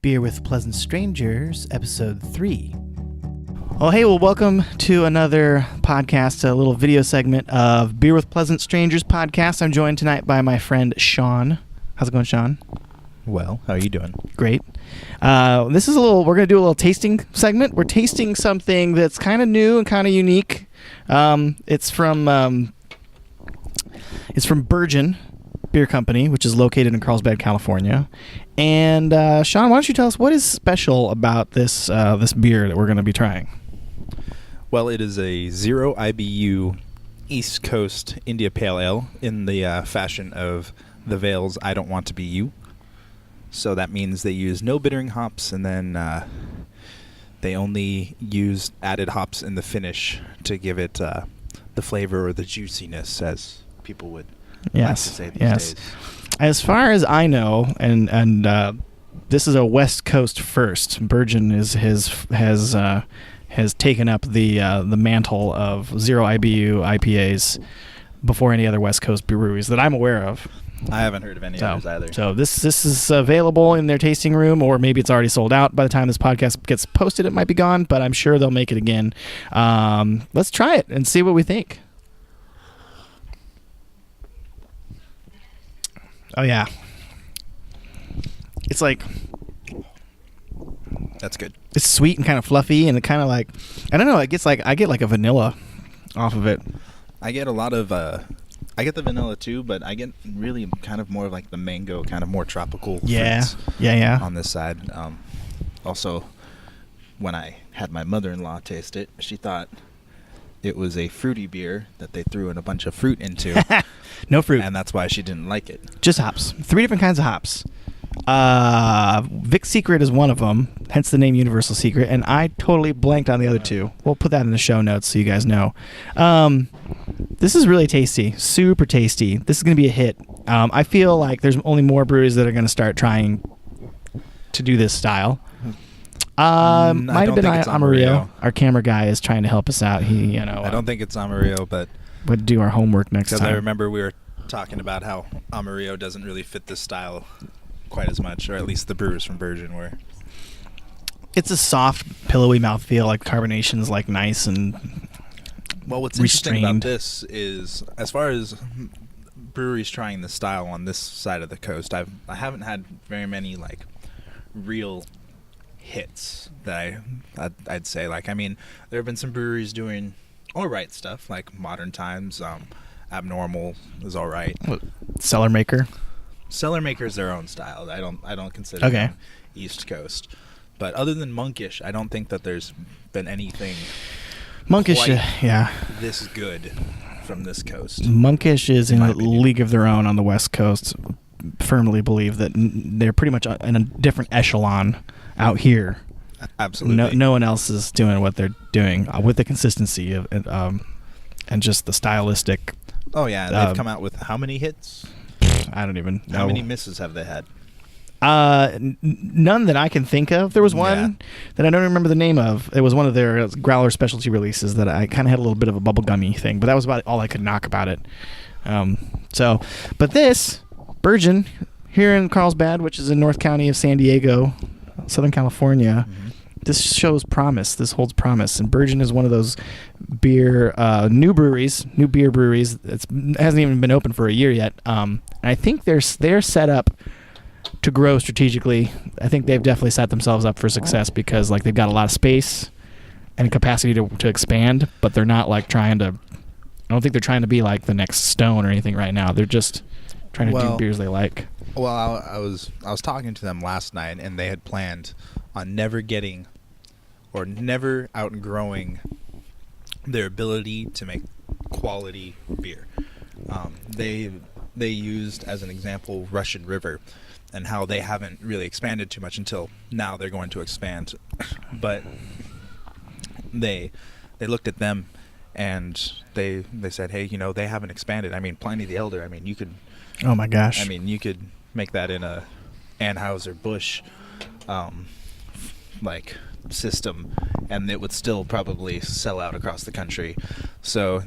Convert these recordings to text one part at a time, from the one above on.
Beer with Pleasant Strangers, Episode 3. Oh, hey, well, welcome to another podcast, a little video segment of Beer with Pleasant Strangers podcast. I'm joined tonight by my friend Sean. How's it going, Sean? Well, how are you doing? Great. We're going to do a little tasting segment. We're tasting something that's kind of new and kind of unique. It's from Burgeon Beer Company, which is located in Carlsbad, California. And Sean, why don't you tell us what is special about this beer that we're going to be trying? Well, it is a zero-IBU East Coast India Pale Ale in the fashion of the Vale's I Don't Want to Be You. So that means they use no bittering hops, and then they only use added hops in the finish to give it the flavor or the juiciness, as people would like to say these days. As far as I know, and this is a West Coast first. Burgeon has taken up the mantle of zero IBU IPAs before any other West Coast breweries that I'm aware of. I haven't heard of any others either. So this is available in their tasting room, or maybe it's already sold out by the time this podcast gets posted. It might be gone, but I'm sure they'll make it again. Let's try it and see what we think. Oh yeah, it's like, that's good. It's sweet and kind of fluffy, and it kind of like, I don't know. I get like a vanilla off of it. I get a lot of I get the vanilla too, but I get really kind of more of like the mango, kind of more tropical fruits on this side. Also, when I had my mother-in-law taste it, she thought it was a fruity beer that they threw in a bunch of fruit into. No fruit. And that's why she didn't like it. Just hops. 3 different kinds of hops. Vic Secret is one of them, hence the name Universal Secret, and I totally blanked on the other two. We'll put that in the show notes so you guys know. This is really tasty. Super tasty. This is going to be a hit. I feel like there's only more breweries that are going to start trying to do this style. Might have been Amarillo. Our camera guy is trying to help us out. I don't think it's Amarillo, but we'll do our homework next time. Because I remember we were talking about how Amarillo doesn't really fit this style quite as much, or at least the brewers from Burgeon were. It's a soft, pillowy mouthfeel. Like carbonation's like nice and what's restrained. Interesting about this is, as far as breweries trying the style on this side of the coast, I haven't had very many like real hits that I'd say. Like, I mean, there have been some breweries doing all right stuff, like Modern Times. Abnormal is all right. Cellar Maker is their own style. I don't consider them East Coast. But other than Monkish, I don't think that there's been anything Monkish this good from this coast. Monkish is in a league of their own on the West Coast. Firmly believe that they're pretty much in a different echelon out here. Absolutely. No one else is doing what they're doing with the consistency of and just the stylistic. Oh yeah, they've come out with how many hits? I don't even know. How many misses have they had? None that I can think of. There was one that I don't remember the name of. It was one of their Growler specialty releases that I kind of had a little bit of a bubblegummy thing, but that was about all I could knock about it. But this Burgeon here in Carlsbad, which is in North County of San Diego, Southern California, this shows promise. This holds promise. And Burgeon is one of those new beer breweries. It hasn't even been open for a year yet. And I think they're set up to grow strategically. I think they've definitely set themselves up for success because like they've got a lot of space and capacity to expand, but they're not like I don't think they're trying to be like the next Stone or anything right now. They're just trying to do beers they like. Well, I was talking to them last night, and they had planned on never outgrowing their ability to make quality beer. They used as an example Russian River and how they haven't really expanded too much until now. They're going to expand, but they looked at them and they said, hey, they haven't expanded. I mean, Pliny the Elder. I mean, you could. Oh my gosh. I mean, you could make that in a Anheuser-Busch like system, and it would still probably sell out across the country. So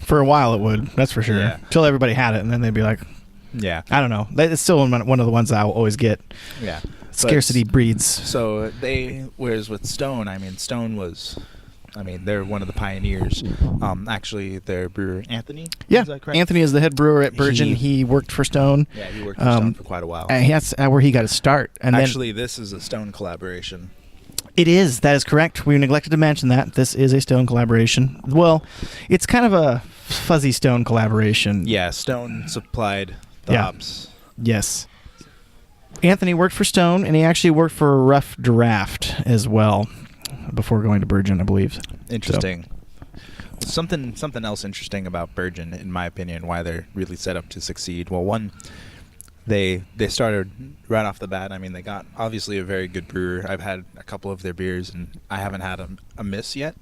for a while it would, that's for sure. Yeah. Until everybody had it, and then they'd be like, yeah, I don't know. It's still one of the ones I'll always get. Yeah. Scarcity breeds. So whereas with Stone, they're one of the pioneers. Actually, their brewer, Anthony. Yeah, is that correct? Anthony is the head brewer at Burgeon. He worked for Stone. Yeah, he worked for Stone for quite a while. And that's where he got his start. And actually, this is a Stone collaboration. It is. That is correct. We neglected to mention that. This is a Stone collaboration. Well, it's kind of a fuzzy Stone collaboration. Yeah, Stone supplied the hops. Yes. Anthony worked for Stone, and he actually worked for Rough Draft as well before going to Burgeon, I believe. Interesting. So. Something else interesting about Burgeon, in my opinion, why they're really set up to succeed. Well, one, they started right off the bat. I mean, they got obviously a very good brewer. I've had a couple of their beers, and I haven't had a miss yet.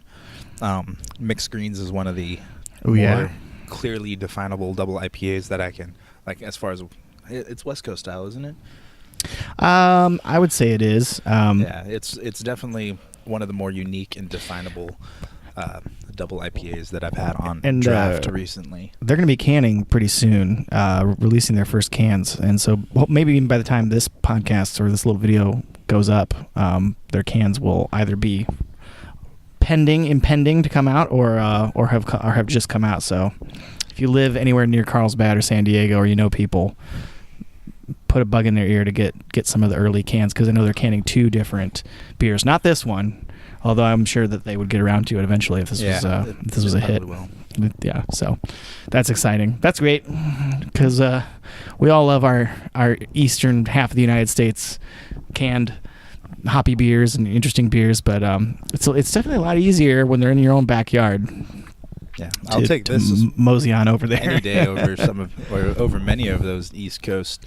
Mixed Greens is one of the more clearly definable double IPAs that I can, like, as far as it's West Coast style, isn't it? I would say it is. Yeah, it's definitely one of the more unique and definable double IPAs that I've had on draft recently. They're going to be canning pretty soon, releasing their first cans, and so maybe even by the time this podcast or this little video goes up, their cans will either be impending to come out, or have just come out. So, if you live anywhere near Carlsbad or San Diego, or you know people, put a bug in their ear to get some of the early cans, because I know they're canning 2 different beers. Not this one, although I'm sure that they would get around to it eventually if this was a hit. Will. Yeah, so that's exciting. That's great, because we all love our eastern half of the United States canned hoppy beers and interesting beers, but it's definitely a lot easier when they're in your own backyard. Yeah, I'll take this mosey on over there any day over over many of those East Coast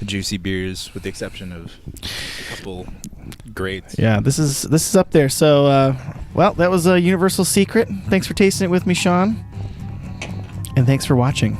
juicy beers, with the exception of a couple greats. Yeah, this is up there. So, well, that was a Universal Secret. Thanks for tasting it with me, Sean, and thanks for watching.